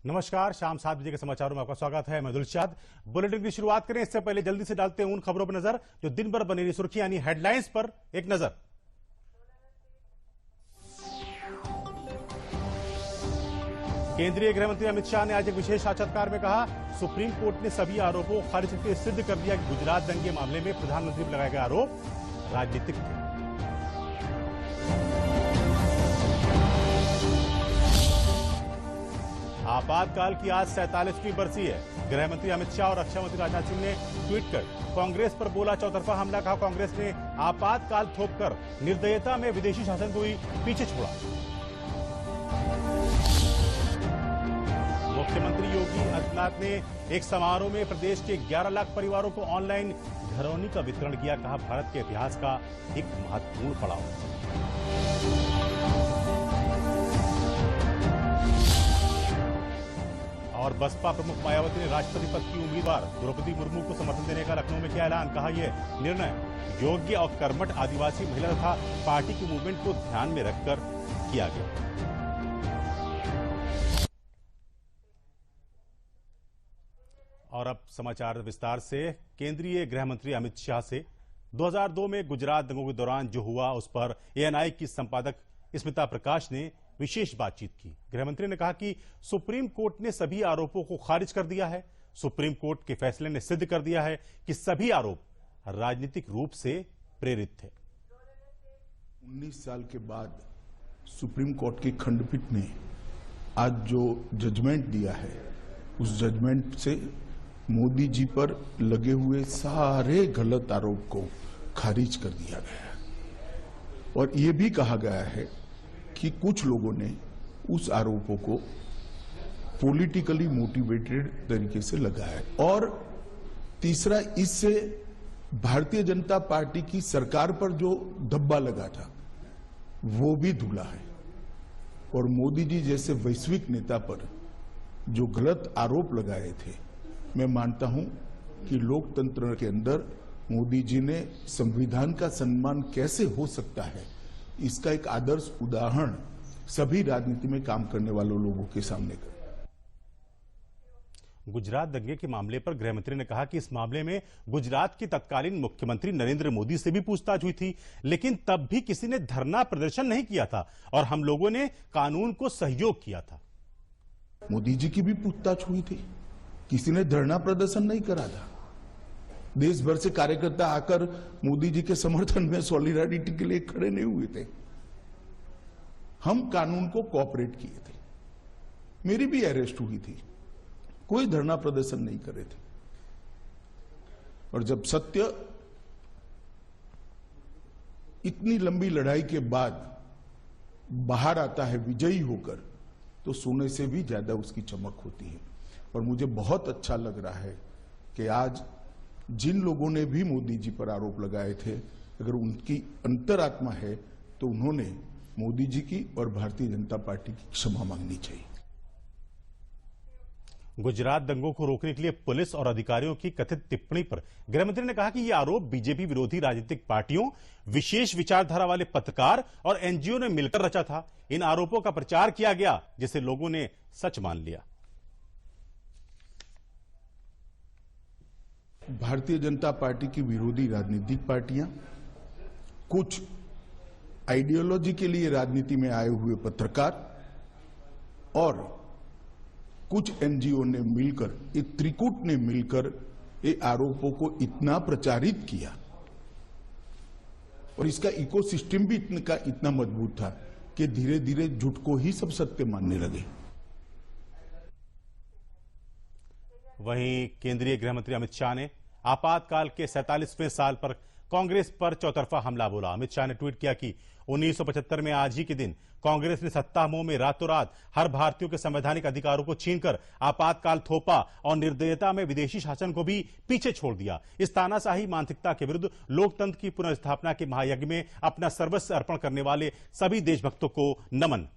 नमस्कार, शाम 7 बजे के समाचारों में आपका स्वागत है। मैं दिलशाद। बुलेटिन की शुरुआत करें इससे पहले जल्दी से डालते हैं उन खबरों पर नजर जो दिन भर बनी रही सुर्खियां यानी हेडलाइंस पर एक नजर। केंद्रीय गृह मंत्री अमित शाह ने आज एक विशेष साक्षात्कार में कहा, सुप्रीम कोर्ट ने सभी आरोपों को खारिज करके सिद्ध कर दिया कि गुजरात दंगे मामले में प्रधानमंत्री पर लगाए गए आरोप राजनीतिक थे। आपातकाल की आज 47वीं बरसी है। गृह मंत्री अमित शाह और रक्षा मंत्री राजनाथ सिंह ने ट्वीट कर कांग्रेस पर बोला चौतरफा हमला। कहा, कांग्रेस ने आपातकाल थोपकर निर्दयता में विदेशी शासन को ही पीछे छोड़ा। मुख्यमंत्री योगी आदित्यनाथ ने एक समारोह में प्रदेश के 11 लाख परिवारों को ऑनलाइन घरौनी का वितरण किया। कहा, भारत के इतिहास का एक महत्वपूर्ण पड़ाव। और बसपा प्रमुख मायावती ने राष्ट्रपति पद की उम्मीदवार द्रौपदी मुर्मू को समर्थन देने का लखनऊ में किया ऐलान। कहा, यह निर्णय योग्य और कर्मठ आदिवासी महिला तथा पार्टी की मूवमेंट को ध्यान में रखकर किया गया। और अब समाचार विस्तार से। केंद्रीय गृह मंत्री अमित शाह से 2002 में गुजरात दंगों के दौरान जो हुआ उस पर एएनआई की संपादक स्मिता प्रकाश ने विशेष बातचीत की। गृहमंत्री ने कहा कि सुप्रीम कोर्ट ने सभी आरोपों को खारिज कर दिया है। सुप्रीम कोर्ट के फैसले ने सिद्ध कर दिया है कि सभी आरोप राजनीतिक रूप से प्रेरित थे। 19 साल के बाद सुप्रीम कोर्ट की खंडपीठ ने आज जो जजमेंट दिया है, उस जजमेंट से मोदी जी पर लगे हुए सारे गलत आरोप को खारिज कर दिया गया है। और ये भी कहा गया है कि कुछ लोगों ने उस आरोपों को पॉलिटिकली मोटिवेटेड तरीके से लगाया। और तीसरा, इससे भारतीय जनता पार्टी की सरकार पर जो धब्बा लगा था वो भी धुला है। और मोदी जी जैसे वैश्विक नेता पर जो गलत आरोप लगाए थे, मैं मानता हूं कि लोकतंत्र के अंदर मोदी जी ने संविधान का सम्मान कैसे हो सकता है, इसका एक आदर्श उदाहरण सभी राजनीति में काम करने वालों लोगों के सामने कर। गुजरात दंगे के मामले पर गृहमंत्री ने कहा कि इस मामले में गुजरात के तत्कालीन मुख्यमंत्री नरेंद्र मोदी से भी पूछताछ हुई थी, लेकिन तब भी किसी ने धरना प्रदर्शन नहीं किया था और हम लोगों ने कानून को सहयोग किया था। मोदी जी की भी पूछताछ हुई थी, किसी ने धरना प्रदर्शन नहीं करा था। देश भर से कार्यकर्ता आकर मोदी जी के समर्थन में सॉलिडारिटी के लिए खड़े नहीं हुए थे। हम कानून को कोऑपरेट किए थे। मेरी भी अरेस्ट हुई थी, कोई धरना प्रदर्शन नहीं करे थे। और जब सत्य इतनी लंबी लड़ाई के बाद बाहर आता है विजयी होकर, तो सोने से भी ज्यादा उसकी चमक होती है। और मुझे बहुत अच्छा लग रहा है कि आज जिन लोगों ने भी मोदी जी पर आरोप लगाए थे, अगर उनकी अंतरात्मा है तो उन्होंने मोदी जी की और भारतीय जनता पार्टी की क्षमा मांगनी चाहिए। गुजरात दंगों को रोकने के लिए पुलिस और अधिकारियों की कथित टिप्पणी पर गृहमंत्री ने कहा कि यह आरोप बीजेपी विरोधी राजनीतिक पार्टियों, विशेष विचारधारा वाले पत्रकार और एनजीओ ने मिलकर रचा था। इन आरोपों का प्रचार किया गया जिसे लोगों ने सच मान लिया। भारतीय जनता पार्टी की विरोधी राजनीतिक पार्टियां, कुछ आइडियोलॉजी के लिए राजनीति में आए हुए पत्रकार और कुछ एनजीओ ने मिलकर, एक त्रिकूट ने मिलकर ये आरोपों को इतना प्रचारित किया और इसका इकोसिस्टम भी इतना मजबूत था कि धीरे धीरे झूठ को ही सब सत्य मानने लगे। वहीं केंद्रीय गृह मंत्री अमित शाह ने आपातकाल के 47वें साल पर कांग्रेस पर चौतरफा हमला बोला। अमित शाह ने ट्वीट किया कि 1975 में आज ही के दिन कांग्रेस ने सत्ता मोह में रातों रात हर भारतीयों के संवैधानिक अधिकारों को छीनकर आपातकाल थोपा और निर्दयता में विदेशी शासन को भी पीछे छोड़ दिया। इस तानाशाही मानसिकता के विरुद्ध लोकतंत्र की पुनर्स्थापना के महायज्ञ में अपना सर्वस्व अर्पण करने वाले सभी देशभक्तों को नमन।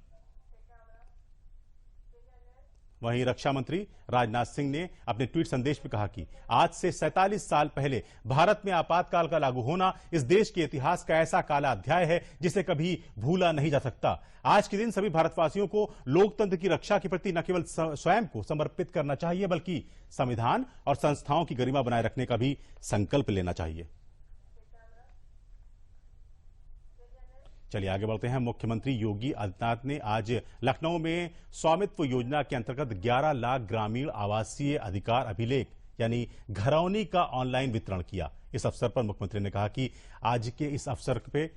वहीं रक्षा मंत्री राजनाथ सिंह ने अपने ट्वीट संदेश में कहा कि आज से 47 साल पहले भारत में आपातकाल का लागू होना इस देश के इतिहास का ऐसा काला अध्याय है जिसे कभी भूला नहीं जा सकता। आज के दिन सभी भारतवासियों को लोकतंत्र की रक्षा के प्रति न केवल स्वयं को समर्पित करना चाहिए बल्कि संविधान और संस्थाओं की गरिमा बनाए रखने का भी संकल्प लेना चाहिए। चलिए आगे बढ़ते हैं। मुख्यमंत्री योगी आदित्यनाथ ने आज लखनऊ में स्वामित्व योजना के अंतर्गत 11 लाख ग्रामीण आवासीय अधिकार अभिलेख यानी घरौनी का ऑनलाइन वितरण किया। इस अवसर पर मुख्यमंत्री ने कहा कि आज के इस अवसर पे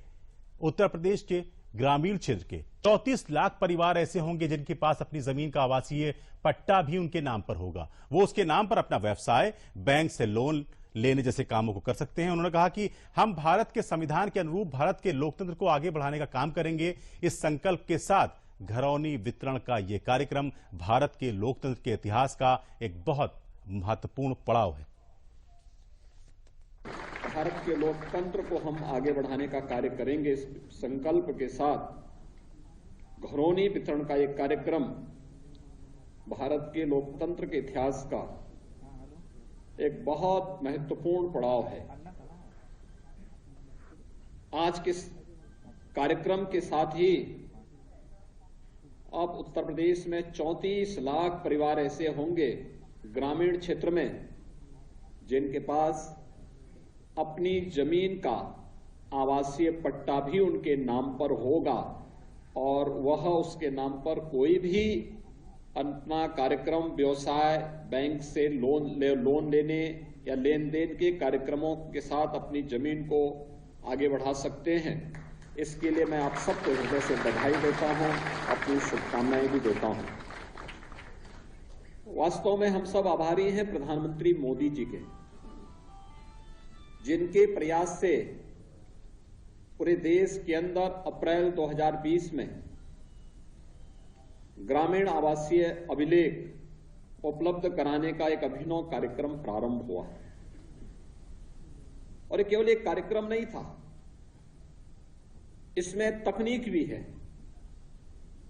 उत्तर प्रदेश के ग्रामीण क्षेत्र के 34 लाख परिवार ऐसे होंगे जिनके पास अपनी जमीन का आवासीय पट्टा भी उनके नाम पर होगा। वो उसके नाम पर अपना व्यवसाय, बैंक से लोन लेने जैसे कामों को कर सकते हैं। उन्होंने कहा कि हम भारत के संविधान के अनुरूप भारत के लोकतंत्र को आगे बढ़ाने का काम करेंगे। इस संकल्प के साथ घरौनी वितरण का यह कार्यक्रम भारत के लोकतंत्र के इतिहास का एक बहुत महत्वपूर्ण पड़ाव है। भारत के लोकतंत्र को हम आगे बढ़ाने का कार्य करेंगे। इस संकल्प के साथ घरौनी वितरण का एक कार्यक्रम भारत के लोकतंत्र के इतिहास का एक बहुत महत्वपूर्ण पड़ाव है। आज के कार्यक्रम के साथ ही अब उत्तर प्रदेश में 34 लाख परिवार ऐसे होंगे ग्रामीण क्षेत्र में जिनके पास अपनी जमीन का आवासीय पट्टा भी उनके नाम पर होगा और वह उसके नाम पर कोई भी अपना कार्यक्रम, व्यवसाय, बैंक से लोन लेने या लेन देन के कार्यक्रमों के साथ अपनी जमीन को आगे बढ़ा सकते हैं। इसके लिए मैं आप सबको हृदय से बधाई देता हूं, अपनी शुभकामनाएं भी देता हूं। वास्तव में हम सब आभारी हैं प्रधानमंत्री मोदी जी के, जिनके प्रयास से पूरे देश के अंदर अप्रैल 2020 में ग्रामीण आवासीय अभिलेख उपलब्ध कराने का एक अभिनव कार्यक्रम प्रारंभ हुआ और ये केवल एक कार्यक्रम नहीं था, इसमें तकनीक भी है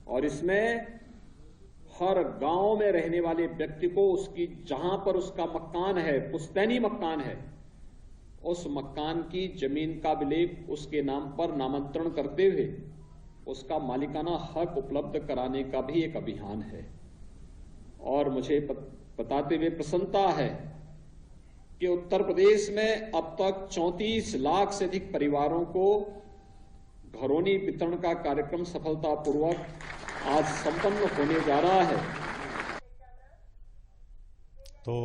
और इसमें हर गांव में रहने वाले व्यक्ति को उसकी जहां पर उसका मकान है, पुश्तैनी मकान है, उस मकान की जमीन का अभिलेख उसके नाम पर नामांतरण करते हुए उसका मालिकाना हक उपलब्ध कराने का भी एक अभियान है। और मुझे बताते हुए प्रसन्नता है कि उत्तर प्रदेश में अब तक 34 लाख से अधिक परिवारों को घरौनी वितरण का कार्यक्रम सफलतापूर्वक आज संपन्न होने जा रहा है। तो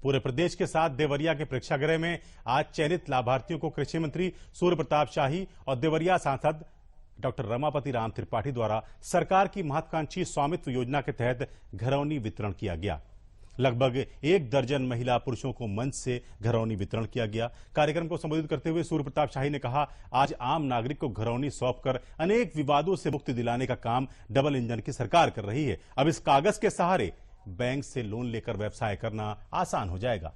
पूरे प्रदेश के साथ देवरिया के प्रेक्षागृह में आज चयनित लाभार्थियों को कृषि मंत्री सूर्य प्रताप शाही और देवरिया सांसद डॉक्टर रमापति राम त्रिपाठी द्वारा सरकार की महत्वाकांक्षी स्वामित्व योजना के तहत घरौनी वितरण किया गया। लगभग 1 दर्जन महिला पुरुषों को मंच से घरौनी वितरण किया गया। कार्यक्रम को संबोधित करते हुए सूर्य प्रताप शाही ने कहा, आज आम नागरिक को घरौनी सौंपकर अनेक विवादों से मुक्ति दिलाने का काम डबल इंजन की सरकार कर रही है। अब इस कागज के सहारे बैंक से लोन लेकर व्यवसाय करना आसान हो जाएगा।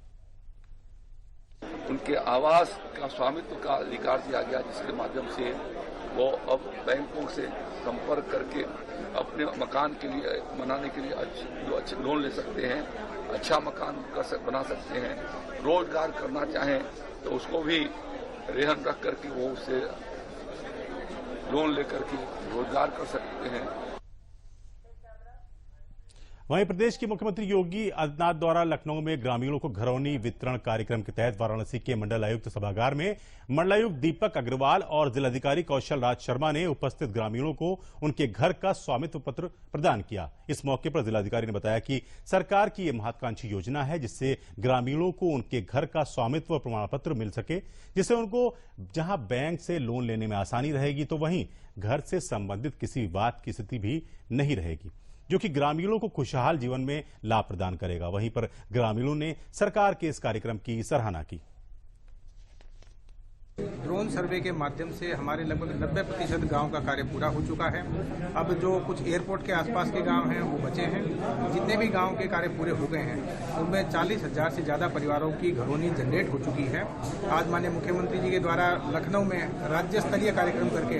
उनके आवास का स्वामित्व का अधिकार दिया गया, जिसके माध्यम से वो अब बैंकों से संपर्क करके अपने मकान के लिए बनाने के लिए अच्छे लोन ले सकते हैं, अच्छा मकान बना सकते हैं। रोजगार करना चाहें तो उसको भी रेहन रख करके वो उससे लोन लेकर के रोजगार कर सकते हैं। वहीं प्रदेश के मुख्यमंत्री योगी आदित्यनाथ द्वारा लखनऊ में ग्रामीणों को घरौनी वितरण कार्यक्रम के तहत वाराणसी के मंडल आयुक्त सभागार में मंडलायुक्त दीपक अग्रवाल और जिलाधिकारी कौशल राज शर्मा ने उपस्थित ग्रामीणों को उनके घर का स्वामित्व पत्र प्रदान किया। इस मौके पर जिलाधिकारी ने बताया कि सरकार की यह महत्वाकांक्षी योजना है जिससे ग्रामीणों को उनके घर का स्वामित्व प्रमाण पत्र मिल सके, जिससे उनको जहां बैंक से लोन लेने में आसानी रहेगी तो वहीं घर से संबंधित किसी विवाद की स्थिति भी नहीं रहेगी, जो कि ग्रामीणों को खुशहाल जीवन में लाभ प्रदान करेगा। वहीं पर ग्रामीणों ने सरकार के इस कार्यक्रम की सराहना की। ड्रोन सर्वे के माध्यम से हमारे लगभग 90% गांव का कार्य पूरा हो चुका है। अब जो कुछ एयरपोर्ट के आसपास के गांव हैं वो बचे हैं। जितने भी गांव के कार्य पूरे हो गए हैं उनमें 40,000 से ज्यादा परिवारों की घरौनी जनरेट हो चुकी है। आज माननीय मुख्यमंत्री जी के द्वारा लखनऊ में राज्य स्तरीय कार्यक्रम करके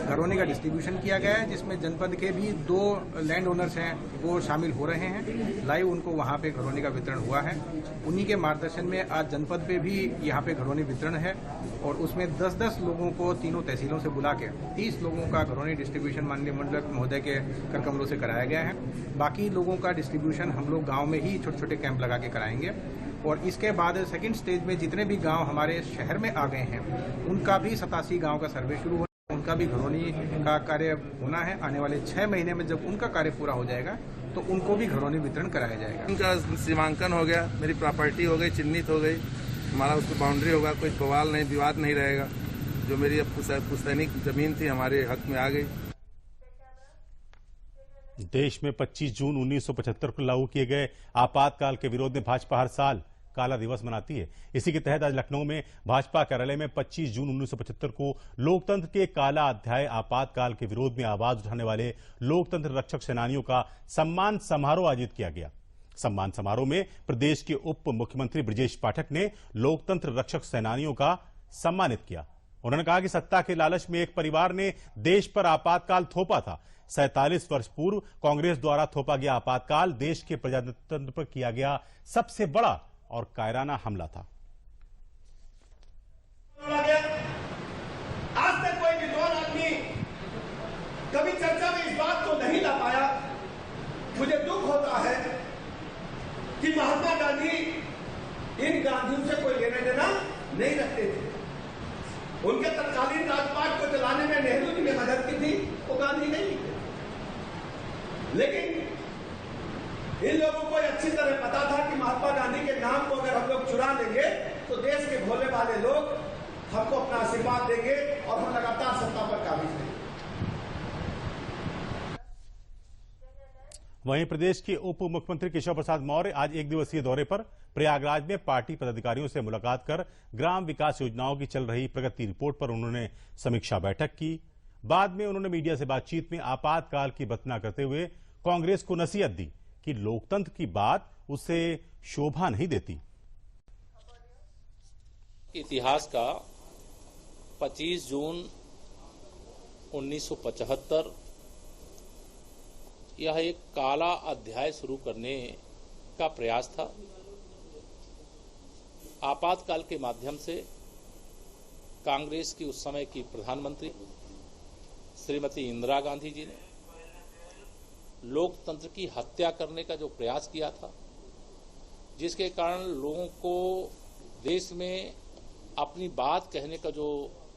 घरौनी का डिस्ट्रीब्यूशन किया गया है, जिसमें जनपद के भी 2 लैंड ओनर्स हैं वो शामिल हो रहे हैं। लाइव उनको वहां पे घरौनी का वितरण हुआ है। उन्हीं के मार्गदर्शन में आज जनपद पे भी यहाँ पे घरौनी वितरण है और उसमें 10-10 लोगों को तीनों तहसीलों से बुला के 30 लोगों का घरौनी डिस्ट्रीब्यूशन माननीय मंडल महोदय के कर कमरों से कराया गया है। बाकी लोगों का डिस्ट्रीब्यूशन हम लोग गांव में ही छोटे छोटे कैंप लगा के कराएंगे और इसके बाद सेकंड स्टेज में जितने भी गांव हमारे शहर में आ गए हैं उनका भी 87 गांव का सर्वे शुरू होना, उनका भी घरौनी का कार्य होना है। आने वाले 6 महीने में जब उनका कार्य पूरा हो जाएगा तो उनको भी घरौनी वितरण कराया जाएगा। उनका सीमांकन हो गया, मेरी प्रॉपर्टी हो गई, चिन्हित हो गई, हमारा उसको बाउंड्री होगा, कोई बवाल नहीं, विवाद नहीं रहेगा। जो मेरी पुश्तैनी जमीन थी हमारे हक में आ गई। देश में 25 जून 1975 को लागू किए गए आपातकाल के विरोध में भाजपा हर साल काला दिवस मनाती है। इसी के तहत आज लखनऊ में भाजपा कार्यालय में 25 जून 1975 को लोकतंत्र के काला अध्याय आपातकाल के विरोध में आवाज उठाने वाले लोकतंत्र रक्षक सेनानियों का सम्मान समारोह आयोजित किया गया। सम्मान समारोह में प्रदेश के उप मुख्यमंत्री ब्रजेश पाठक ने लोकतंत्र रक्षक सेनानियों का सम्मानित किया। उन्होंने कहा कि सत्ता के लालच में एक परिवार ने देश पर आपातकाल थोपा था। 47 वर्ष पूर्व कांग्रेस द्वारा थोपा गया आपातकाल देश के प्रजातंत्र पर किया गया सबसे बड़ा और कायराना हमला था। आज तक कोई विद्वान आदमी कभी चर्चा में इस बात को नहीं ला पाया। मुझे दुख होता है कि महात्मा गांधी इन गांधियों से कोई लेना देना नहीं रखते थे। उनके तत्कालीन राजपाट को चलाने में नेहरू जी ने मदद की थी, वो गांधी नहीं थे। लेकिन इन लोगों को अच्छी तरह पता था कि महात्मा गांधी के नाम को अगर हम लोग चुरा लेंगे तो देश के भोले वाले लोग हमको अपना आशीर्वाद देंगे और हम लगातार सत्ता पर काबिज रहेंगे। वहीं प्रदेश के उप मुख्यमंत्री केशव प्रसाद मौर्य आज एक दिवसीय दौरे पर प्रयागराज में पार्टी पदाधिकारियों से मुलाकात कर ग्राम विकास योजनाओं की चल रही प्रगति रिपोर्ट पर उन्होंने समीक्षा बैठक की। बाद में उन्होंने मीडिया से बातचीत में आपातकाल की भर्त्सना करते हुए कांग्रेस को नसीहत दी कि लोकतंत्र की बात उसे शोभा नहीं देती। इतिहास का 25 जून 1975 यह एक काला अध्याय शुरू करने का प्रयास था। आपातकाल के माध्यम से कांग्रेस की उस समय की प्रधानमंत्री श्रीमती इंदिरा गांधी जी ने लोकतंत्र की हत्या करने का जो प्रयास किया था, जिसके कारण लोगों को देश में अपनी बात कहने का जो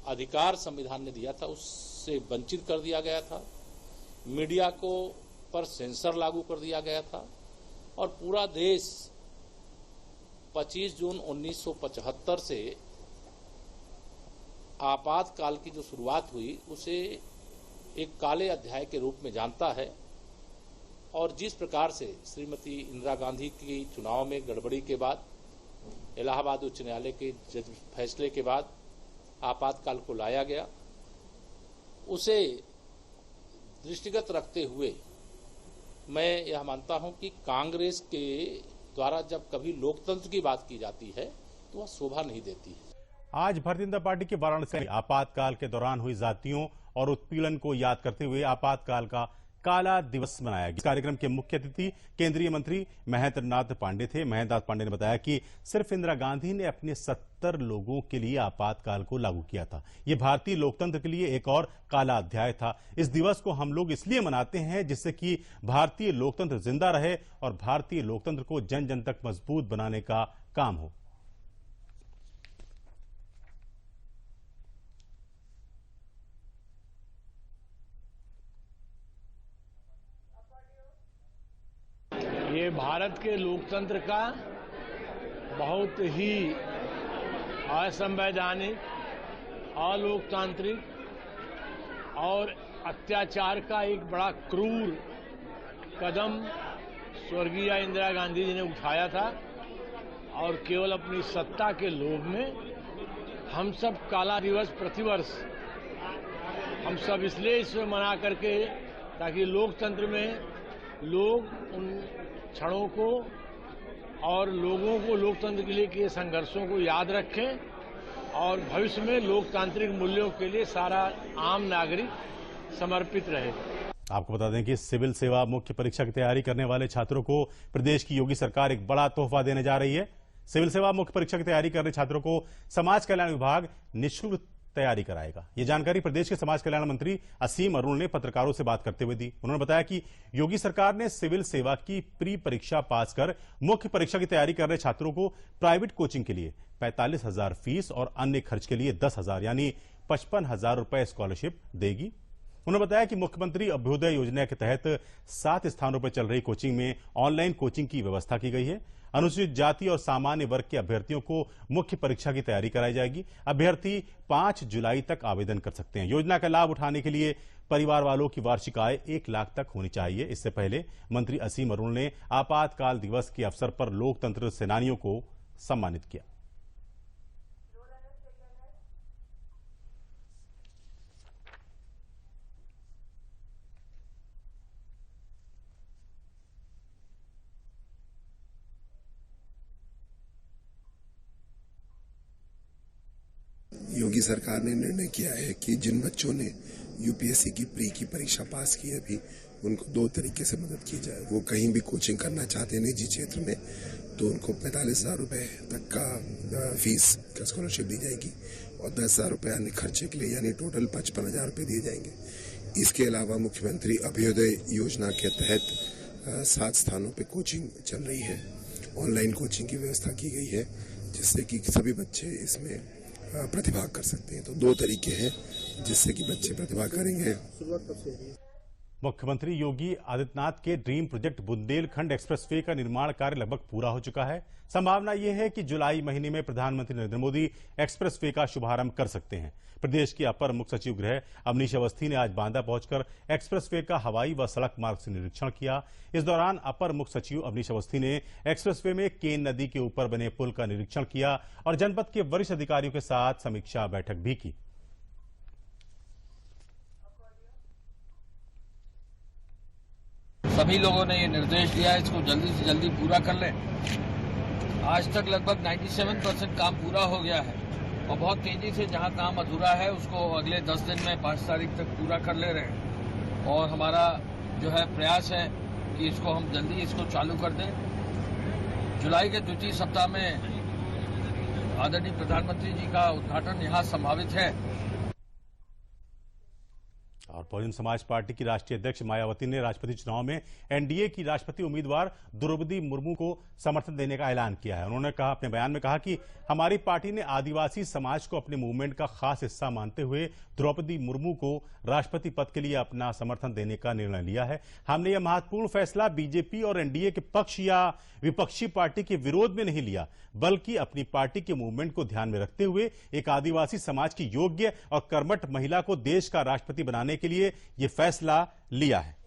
अधिकार संविधान ने दिया था उससे वंचित कर दिया गया था। मीडिया को पर सेंसर लागू कर दिया गया था और पूरा देश 25 जून 1975 से आपातकाल की जो शुरुआत हुई उसे एक काले अध्याय के रूप में जानता है। और जिस प्रकार से श्रीमती इंदिरा गांधी की चुनाव में गड़बड़ी के बाद, इलाहाबाद उच्च न्यायालय के फैसले के बाद आपातकाल को लाया गया, उसे दृष्टिगत रखते हुए मैं यह मानता हूं कि कांग्रेस के द्वारा जब कभी लोकतंत्र की बात की जाती है तो वह शोभा नहीं देती है। आज भारतीय जनता पार्टी के वाराणसी में आपातकाल के दौरान हुई जातियों और उत्पीड़न को याद करते हुए आपातकाल का काला दिवस मनाया गया। इस कार्यक्रम के मुख्य अतिथि केंद्रीय मंत्री महेंद्र नाथ पांडे थे। महेंद्र नाथ पांडे ने बताया कि सिर्फ इंदिरा गांधी ने अपने 70 लोगों के लिए आपातकाल को लागू किया था। ये भारतीय लोकतंत्र के लिए एक और काला अध्याय था। इस दिवस को हम लोग इसलिए मनाते हैं जिससे कि भारतीय लोकतंत्र जिंदा रहे और भारतीय लोकतंत्र को जन जन तक मजबूत बनाने का काम हो। ये भारत के लोकतंत्र का बहुत ही असंवैधानिक, अलोकतांत्रिक और अत्याचार का एक बड़ा क्रूर कदम स्वर्गीय इंदिरा गांधी जी ने उठाया था और केवल अपनी सत्ता के लोभ में हम सब काला दिवस प्रतिवर्ष हम सब इसलिए इसमें मना करके ताकि लोकतंत्र में लोग उन क्षणों को और लोगों को लोकतंत्र के लिए किए संघर्षों को याद रखें और भविष्य में लोकतांत्रिक मूल्यों के लिए सारा आम नागरिक समर्पित रहे। आपको बता दें कि सिविल सेवा मुख्य परीक्षा की तैयारी करने वाले छात्रों को प्रदेश की योगी सरकार एक बड़ा तोहफा देने जा रही है। सिविल सेवा मुख्य परीक्षा की तैयारी कर रहे छात्रों को समाज कल्याण विभाग निःशुल्क तैयारी कराएगा। ये जानकारी प्रदेश के समाज कल्याण मंत्री असीम अरुण ने पत्रकारों से बात करते हुए दी। उन्होंने बताया कि योगी सरकार ने सिविल सेवा की प्री परीक्षा पास कर मुख्य परीक्षा की तैयारी कर रहे छात्रों को प्राइवेट कोचिंग के लिए 45,000 फीस और अन्य खर्च के लिए 10,000 यानी 55,000 रुपए स्कॉलरशिप देगी। उन्होंने बताया कि मुख्यमंत्री अभ्युदय योजना के तहत 7 स्थानों पर चल रही कोचिंग में ऑनलाइन कोचिंग की व्यवस्था की गई है। अनुसूचित जाति और सामान्य वर्ग के अभ्यर्थियों को मुख्य परीक्षा की तैयारी कराई जाएगी। अभ्यर्थी 5 जुलाई तक आवेदन कर सकते हैं। योजना का लाभ उठाने के लिए परिवार वालों की वार्षिक आय 1 लाख तक होनी चाहिए। इससे पहले मंत्री असीम अरुण ने आपातकाल दिवस के अवसर पर लोकतंत्र सेनानियों को सम्मानित किया। योगी सरकार ने निर्णय किया है कि जिन बच्चों ने यूपीएससी की प्री की परीक्षा पास की है अभी उनको 2 तरीके से मदद की जाए। वो कहीं भी कोचिंग करना चाहते हैं निजी क्षेत्र में तो उनको 45,000 रुपए तक का फीस का स्कॉलरशिप दी जाएगी और 10,000 रुपए अन्य खर्चे के लिए यानी टोटल 55,000 रुपए दिए जाएंगे। इसके अलावा मुख्यमंत्री अभ्युदय योजना के तहत 7 स्थानों पर कोचिंग चल रही है। ऑनलाइन कोचिंग की व्यवस्था की गई है जिससे कि सभी बच्चे इसमें प्रतिभाग कर सकते हैं। तो 2 तरीके हैं जिससे कि बच्चे प्रतिभाग करेंगे। मुख्यमंत्री योगी आदित्यनाथ के ड्रीम प्रोजेक्ट बुंदेलखंड एक्सप्रेसवे का निर्माण कार्य लगभग पूरा हो चुका है। संभावना यह है कि जुलाई महीने में प्रधानमंत्री नरेंद्र मोदी एक्सप्रेसवे का शुभारंभ कर सकते हैं। प्रदेश के अपर मुख्य सचिव गृह अवनीश अवस्थी ने आज बांदा पहुंचकर एक्सप्रेसवे का हवाई व सड़क मार्ग से निरीक्षण किया। इस दौरान अपर मुख्य सचिव अवनीश अवस्थी ने एक्सप्रेसवे में केन नदी के ऊपर बने पुल का निरीक्षण किया और जनपद के वरिष्ठ अधिकारियों के साथ समीक्षा बैठक भी की। सभी लोगों ने ये निर्देश दिया है इसको जल्दी से जल्दी पूरा कर लें। आज तक लगभग 97% काम पूरा हो गया है और बहुत तेजी से जहां काम अधूरा है उसको अगले 10 दिन में 5 तारीख तक पूरा कर ले रहे हैं और हमारा जो है प्रयास है कि इसको हम जल्दी इसको चालू कर दें। जुलाई के द्वितीय सप्ताह में आदरणीय प्रधानमंत्री जी का उद्घाटन यहाँ संभावित है। और बहुजन समाज पार्टी की राष्ट्रीय अध्यक्ष मायावती ने राष्ट्रपति चुनाव में एनडीए की राष्ट्रपति उम्मीदवार द्रौपदी मुर्मू को समर्थन देने का ऐलान किया है। उन्होंने अपने बयान में कहा कि हमारी पार्टी ने आदिवासी समाज को अपने मूवमेंट का खास हिस्सा मानते हुए द्रौपदी मुर्मू को राष्ट्रपति पद के लिए अपना समर्थन देने का निर्णय लिया है। हमने यह महत्वपूर्ण फैसला बीजेपी और एनडीए के पक्ष या विपक्षी पार्टी के विरोध में नहीं लिया, बल्कि अपनी पार्टी के मूवमेंट को ध्यान में रखते हुए एक आदिवासी समाज की योग्य और कर्मठ महिला को देश का राष्ट्रपति बनाने के लिए यह फैसला लिया है।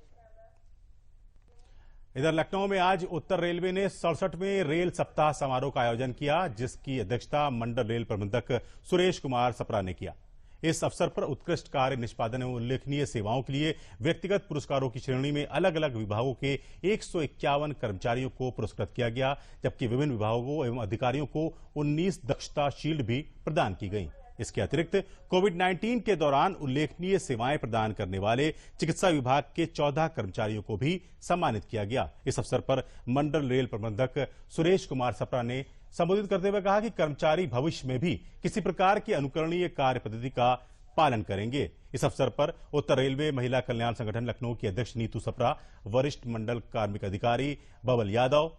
इधर लखनऊ में आज उत्तर रेलवे ने 67वें रेल सप्ताह समारोह का आयोजन किया, जिसकी अध्यक्षता मंडल रेल प्रबंधक सुरेश कुमार सप्रा ने किया। इस अवसर पर उत्कृष्ट कार्य निष्पादन एवं उल्लेखनीय सेवाओं के लिए व्यक्तिगत पुरस्कारों की श्रेणी में अलग अलग विभागों के 151 कर्मचारियों को पुरस्कृत किया गया, जबकि विभिन्न विभागों एवं अधिकारियों को 19 दक्षता शील्ड भी प्रदान की गई। इसके अतिरिक्त कोविड-19 के दौरान उल्लेखनीय सेवाएं प्रदान करने वाले चिकित्सा विभाग के 14 कर्मचारियों को भी सम्मानित किया गया। इस अवसर पर मंडल रेल प्रबंधक सुरेश कुमार सप्रा ने संबोधित करते हुए कहा कि कर्मचारी भविष्य में भी किसी प्रकार की अनुकरणीय कार्य पद्धति का पालन करेंगे। इस अवसर पर उत्तर रेलवे महिला कल्याण संगठन लखनऊ की अध्यक्ष नीतू सप्रा, वरिष्ठ मंडल कार्मिक अधिकारी बबल यादव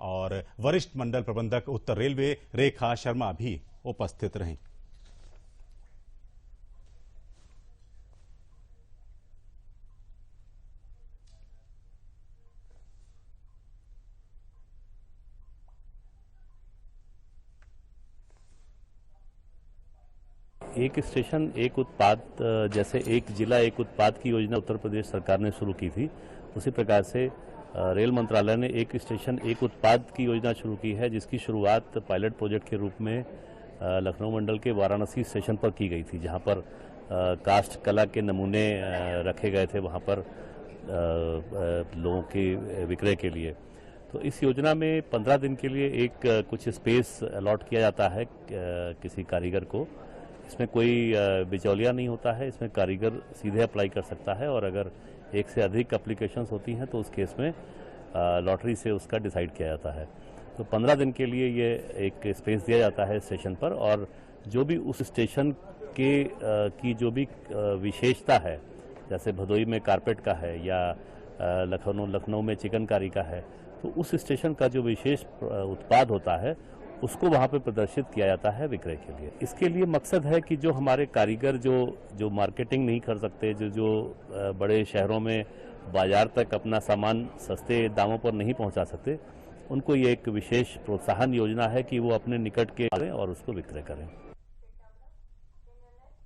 और वरिष्ठ मंडल प्रबंधक उत्तर रेलवे रेखा शर्मा भी उपस्थित रहीं। एक स्टेशन एक उत्पाद, जैसे एक जिला एक उत्पाद की योजना उत्तर प्रदेश सरकार ने शुरू की थी, उसी प्रकार से रेल मंत्रालय ने एक स्टेशन एक उत्पाद की योजना शुरू की है, जिसकी शुरुआत पायलट प्रोजेक्ट के रूप में लखनऊ मंडल के वाराणसी स्टेशन पर की गई थी, जहां पर कास्ट कला के नमूने रखे गए थे वहां पर लोगों के विक्रय के लिए। तो इस योजना में 15 दिन के लिए एक कुछ स्पेस अलॉट किया जाता है किसी कारीगर को। इसमें कोई बिचौलिया नहीं होता है, इसमें कारीगर सीधे अप्लाई कर सकता है और अगर एक से अधिक एप्लीकेशंस होती हैं तो उस केस में लॉटरी से उसका डिसाइड किया जाता है। तो 15 दिन के लिए ये एक स्पेस दिया जाता है स्टेशन पर, और जो भी उस स्टेशन के की जो भी विशेषता है, जैसे भदोई में कारपेट का है या लखनऊ में चिकनकारी का है, तो उस स्टेशन का जो विशेष उत्पाद होता है उसको वहाँ पे प्रदर्शित किया जाता है विक्रय के लिए। इसके लिए मकसद है कि जो हमारे कारीगर जो मार्केटिंग नहीं कर सकते, जो बड़े शहरों में बाजार तक अपना सामान सस्ते दामों पर नहीं पहुंचा सकते, उनको ये एक विशेष प्रोत्साहन योजना है कि वो अपने निकट के करें और उसको विक्रय करें।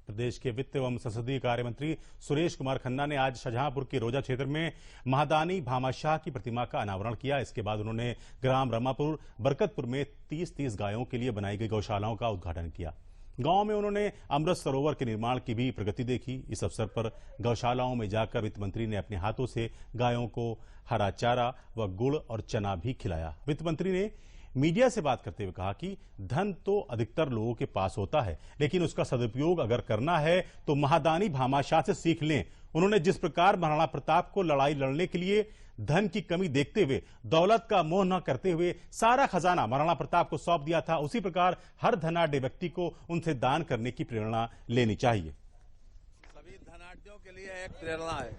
प्रदेश के वित्त एवं संसदीय कार्य मंत्री सुरेश कुमार खन्ना ने आज शाहजहांपुर के रोजा क्षेत्र में महादानी भामाशाह की प्रतिमा का अनावरण किया। इसके बाद उन्होंने ग्राम रमापुर बरकतपुर में 30 गायों के लिए बनाई गई गौशालाओं का उद्घाटन किया। गांव में उन्होंने अमृत सरोवर के निर्माण की भी प्रगति देखी। इस अवसर पर गौशालाओं में जाकर वित्त मंत्री ने अपने हाथों से गायों को हरा चारा व गुड़ और चना भी खिलाया। वित्त मंत्री ने मीडिया से बात करते हुए कहा कि धन तो अधिकतर लोगों के पास होता है, लेकिन उसका सदुपयोग अगर करना है तो महादानी भामाशाह से सीख लें। उन्होंने जिस प्रकार महाराणा प्रताप को लड़ाई लड़ने के लिए धन की कमी देखते हुए दौलत का मोह न करते हुए सारा खजाना महाराणा प्रताप को सौंप दिया था, उसी प्रकार हर धनाढ्य व्यक्ति को उनसे दान करने की प्रेरणा लेनी चाहिए। सभी धनाढ्यों के लिए एक प्रेरणा है,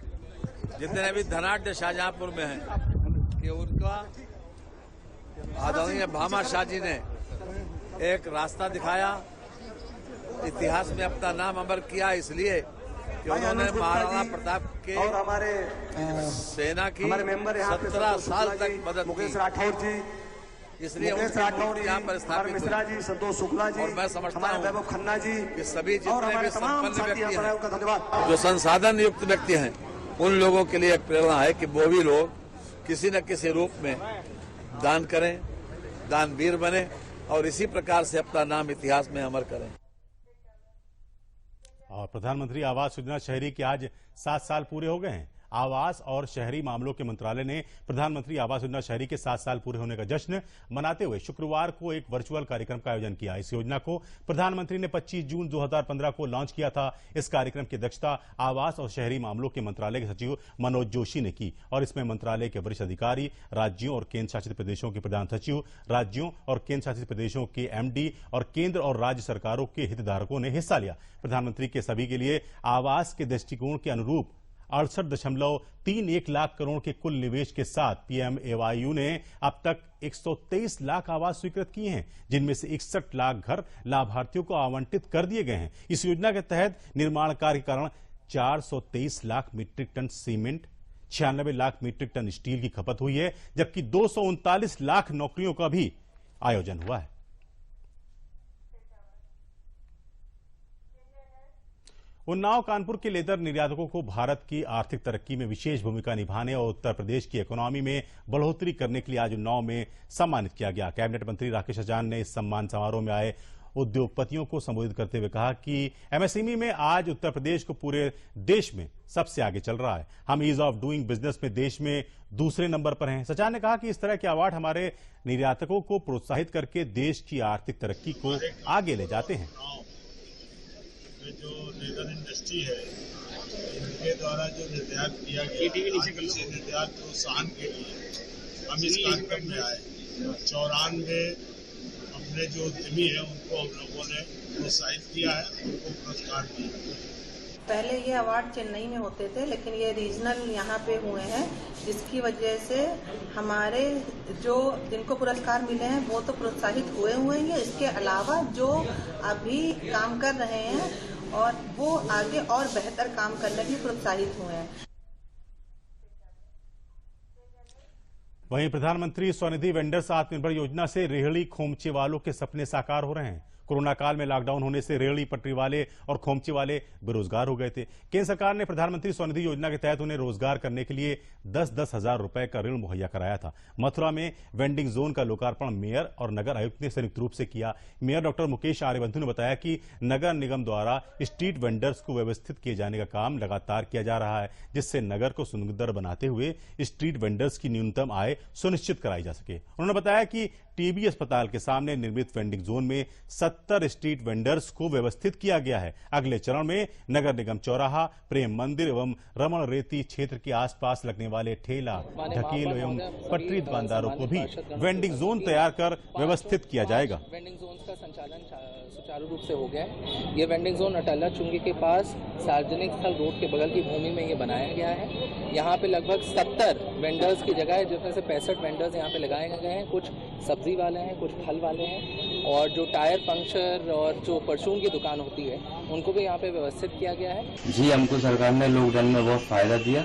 जितने भी धनाढ्य शाहजहांपुर में हैं, कि उनका आदरणीय भामाशाह जी ने एक रास्ता दिखाया, इतिहास में अपना नाम अमर किया, इसलिए कि उन्होंने महाराणा प्रताप के और हमारे सेना की 17 साल तक मदद की। इसलिए यहाँ पर स्थापित मिश्रा जी, संतोष शुक्ला जी, और मैं समझता हूँ खन्ना जी कि सभी जितने भी संपन्न व्यक्ति हैं, जो संसाधन युक्त व्यक्ति हैं, उन लोगों के लिए एक प्रेरणा है कि वो भी लोग किसी न किसी रूप में दान करें, दानवीर बने और इसी प्रकार से अपना नाम इतिहास में अमर करें। और प्रधानमंत्री आवास योजना शहरी के आज 7 साल पूरे हो गए हैं। आवास और शहरी मामलों के मंत्रालय ने प्रधानमंत्री आवास योजना शहरी के 7 साल पूरे होने का जश्न मनाते हुए शुक्रवार को एक वर्चुअल कार्यक्रम का आयोजन किया। इस योजना को प्रधानमंत्री ने 25 जून 2015 को लॉन्च किया था। इस कार्यक्रम की अध्यक्षता आवास और शहरी मामलों के मंत्रालय के सचिव मनोज जोशी ने की और इसमें मंत्रालय के वरिष्ठ अधिकारी, राज्यों और केंद्र शासित प्रदेशों के प्रधान सचिव, राज्यों और केंद्र शासित प्रदेशों के एमडी और केंद्र और राज्य सरकारों के हितधारकों ने हिस्सा लिया। प्रधानमंत्री के सभी के लिए आवास के दृष्टिकोण के अनुरूप 68.31 लाख करोड़ के कुल निवेश के साथ पीएमएवाईयू ने अब तक 123 लाख आवास स्वीकृत किए हैं, जिनमें से 61 लाख घर लाभार्थियों को आवंटित कर दिए गए हैं। इस योजना के तहत निर्माण कार्य के कारण 423 lakh metric ton cement, 96 lakh metric ton steel की खपत हुई है, जबकि 239 लाख नौकरियों का भी आयोजन हुआ है। उन्नाव कानपुर के लेदर निर्यातकों को भारत की आर्थिक तरक्की में विशेष भूमिका निभाने और उत्तर प्रदेश की इकोनॉमी में बढ़ोतरी करने के लिए आज उन्नाव में सम्मानित किया गया। कैबिनेट मंत्री राकेश अजान ने इस सम्मान समारोह में आए उद्योगपतियों को संबोधित करते हुए कहा कि एमएसएमई में आज उत्तर प्रदेश को पूरे देश में सबसे आगे चल रहा है। हम ईज ऑफ डूइंग बिजनेस में देश में दूसरे नंबर पर हैं। सचान ने कहा कि इस तरह के अवार्ड हमारे निर्यातकों को प्रोत्साहित करके देश की आर्थिक तरक्की को आगे ले जाते हैं। जो लेदर इंडस्ट्री है, इनके द्वारा जो निर्यात किया गया, इसे निर्यात प्रोत्साहन के लिए हम इस कार्यक्रम में आए। 94 अपने जो उद्यमी है उनको हम लोगों ने प्रोत्साहित किया है, उनको पुरस्कार दिया। पहले ये अवार्ड चेन्नई में होते थे, लेकिन ये रीजनल यहाँ पे हुए हैं, जिसकी वजह से हमारे जो जिनको पुरस्कार मिले हैं वो तो प्रोत्साहित हुए हैं। इसके अलावा जो अभी काम कर रहे हैं और वो आगे और बेहतर काम करने के लिए प्रोत्साहित हुए हैं। वहीं प्रधानमंत्री स्वनिधि वेंडर्स आत्मनिर्भर योजना से रेहड़ी खोमचे वालों के सपने साकार हो रहे हैं। कोरोना काल में लॉकडाउन होने से रेहड़ी पटरी वाले और खोमचे वाले बेरोजगार हो गए थे। केंद्र सरकार ने प्रधानमंत्री स्वनिधि योजना के तहत उन्हें रोजगार करने के लिए 10-10 हजार रुपए का ऋण मुहैया कराया था। मथुरा में वेंडिंग जोन का लोकार्पण मेयर और नगर आयुक्त ने संयुक्त रूप से किया। मेयर डॉक्टर मुकेश आर्यबंधु ने बताया कि नगर निगम द्वारा स्ट्रीट वेंडर्स को व्यवस्थित किए जाने का काम लगातार किया जा रहा है, जिससे नगर को सुंदर बनाते हुए स्ट्रीट वेंडर्स की न्यूनतम आय सुनिश्चित कराई जा सके। उन्होंने बताया कि टीबी अस्पताल के सामने निर्मित वेंडिंग जोन में 70 स्ट्रीट वेंडर्स को व्यवस्थित किया गया है। अगले चरण में नगर निगम चौराहा, प्रेम मंदिर एवं रमण रेती क्षेत्र के आसपास लगने वाले ठेला, ढकेल एवं पटरी दुकानदारों को भी वेंडिंग जोन तैयार कर व्यवस्थित किया जाएगा। वेंडिंग जोन का संचालन सुचारू रूप से हो गया है। ये वेंडिंग जोन अटल्ला चुंगी के पास सार्वजनिक स्थल रोड के बगल की भूमि में ये बनाया गया है। यहाँ पे लगभग 70 वेंडर्स की जगह है, जिसमें से 65 वेंडर्स यहाँ पे लगाए गए हैं। कुछ सब्जी वाले हैं, कुछ फल वाले हैं, और जो टायर पंक्चर और जो परचून की दुकान होती है उनको भी यहाँ पे व्यवस्थित किया गया है। जी, हमको सरकार ने लॉकडाउन में बहुत फायदा दिया।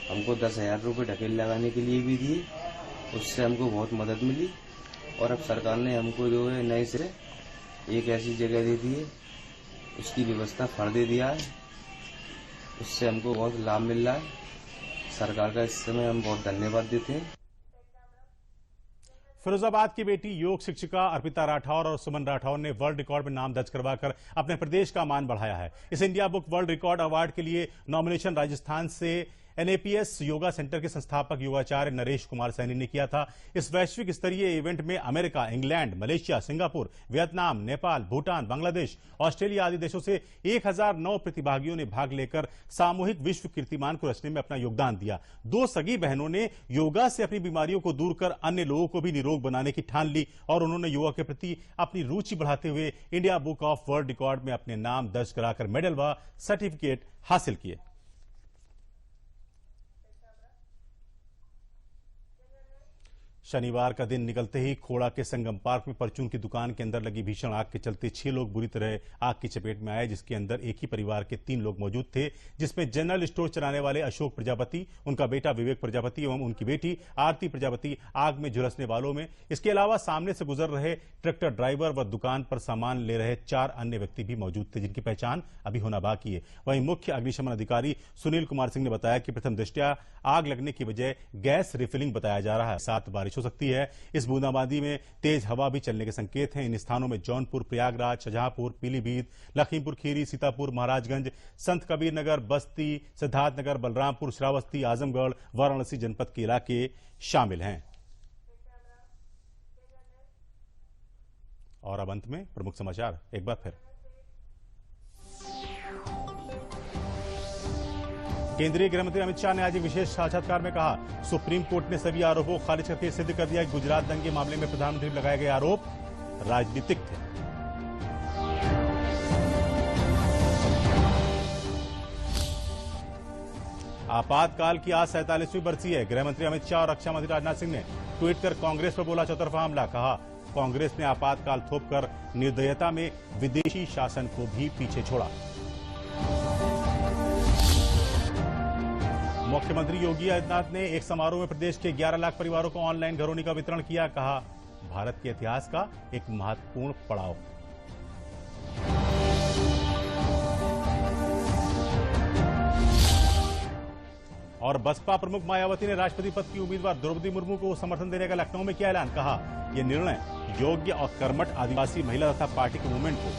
हमको 10,000 रुपये ढकेल लगाने के लिए भी दिए, उससे हमको बहुत मदद मिली। और अब सरकार ने हमको जो है नए से एक ऐसी जगह दे दी है, उसकी व्यवस्था फर दे दिया है, उससे हमको बहुत लाभ मिल रहा है। सरकार का इस समय हम बहुत धन्यवाद देते हैं। फिरोजाबाद की बेटी योग शिक्षिका अर्पिता राठौर और सुमन राठौर ने वर्ल्ड रिकॉर्ड में नाम दर्ज करवाकर अपने प्रदेश का मान बढ़ाया है। इस India book world record award के लिए नॉमिनेशन राजस्थान से एनएपीएस योगा सेंटर के संस्थापक योगाचार्य नरेश कुमार सैनी ने किया था। इस वैश्विक स्तरीय इवेंट में America, England, Malaysia, Singapore, Vietnam, Nepal, Bhutan, Bangladesh, Australia आदि देशों से 1009 प्रतिभागियों ने भाग लेकर सामूहिक विश्व कीर्तिमान को रचने में अपना योगदान दिया। 2 सगी बहनों ने योगा से अपनी बीमारियों को दूर कर अन्य लोगों को भी निरोग बनाने की ठान ली और उन्होंने योगा के प्रति अपनी रुचि बढ़ाते हुए India book of world record में अपने नाम दर्ज कराकर मेडल व सर्टिफिकेट हासिल किए। शनिवार का दिन निकलते ही खोड़ा के संगम पार्क में परचून की दुकान के अंदर लगी भीषण आग के चलते 6 लोग बुरी तरह आग की चपेट में आए, जिसके अंदर एक ही परिवार के 3 लोग मौजूद थे, जिसमें जनरल स्टोर चलाने वाले अशोक प्रजापति, उनका बेटा विवेक प्रजापति एवं उनकी बेटी आरती प्रजापति आग में झुलसने वालों में। इसके अलावा सामने से गुजर रहे ट्रैक्टर ड्राइवर व दुकान पर सामान ले रहे 4 अन्य व्यक्ति भी मौजूद थे, जिनकी पहचान अभी होना बाकी है। वहीं मुख्य अग्निशमन अधिकारी सुनील कुमार सिंह ने बताया कि प्रथम दृष्टया आग लगने की वजह गैस रिफिलिंग बताया जा रहा है। साथ बारिश हो सकती है। इस बूंदाबांदी में तेज हवा भी चलने के संकेत हैं। इन स्थानों में जौनपुर, प्रयागराज, शाहजहांपुर, पीलीभीत, लखीमपुर खीरी, सीतापुर, महाराजगंज, संत कबीर नगर, बस्ती, सिद्धार्थनगर, बलरामपुर, श्रावस्ती, आजमगढ़, वाराणसी जनपद के इलाके शामिल हैं। और अब अंत में प्रमुख समाचार एक बार फिर। केंद्रीय गृहमंत्री अमित शाह ने आज एक विशेष साक्षात्कार में कहा, सुप्रीम कोर्ट ने सभी आरोपों को खारिज करके सिद्ध कर दिया कि गुजरात दंगे मामले में प्रधानमंत्री पर लगाए गए आरोप राजनीतिक थे। आपातकाल की आज 47वीं बरसी है। गृहमंत्री अमित शाह और रक्षा मंत्री राजनाथ सिंह ने ट्वीट कर कांग्रेस पर बोला चौतरफा हमला। कहा, कांग्रेस ने आपातकाल थोपकर निर्दयता में विदेशी शासन को भी पीछे छोड़ा। मुख्यमंत्री योगी आदित्यनाथ ने एक समारोह में प्रदेश के 11 लाख परिवारों को ऑनलाइन घरौनी का वितरण किया। कहा, भारत के इतिहास का एक महत्वपूर्ण पड़ाव। और बसपा प्रमुख मायावती ने राष्ट्रपति पद की उम्मीदवार द्रौपदी मुर्मू को समर्थन देने का लखनऊ में किया ऐलान। कहा, यह निर्णय योग्य और कर्मठ आदिवासी महिला तथा पार्टी के मूवमेंट को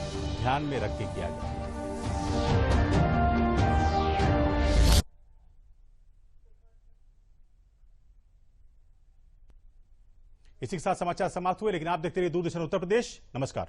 ध्यान में रख के किया गया। इसी के साथ समाचार समाप्त हुए, लेकिन आप देखते रहिए दूरदर्शन उत्तर प्रदेश। नमस्कार।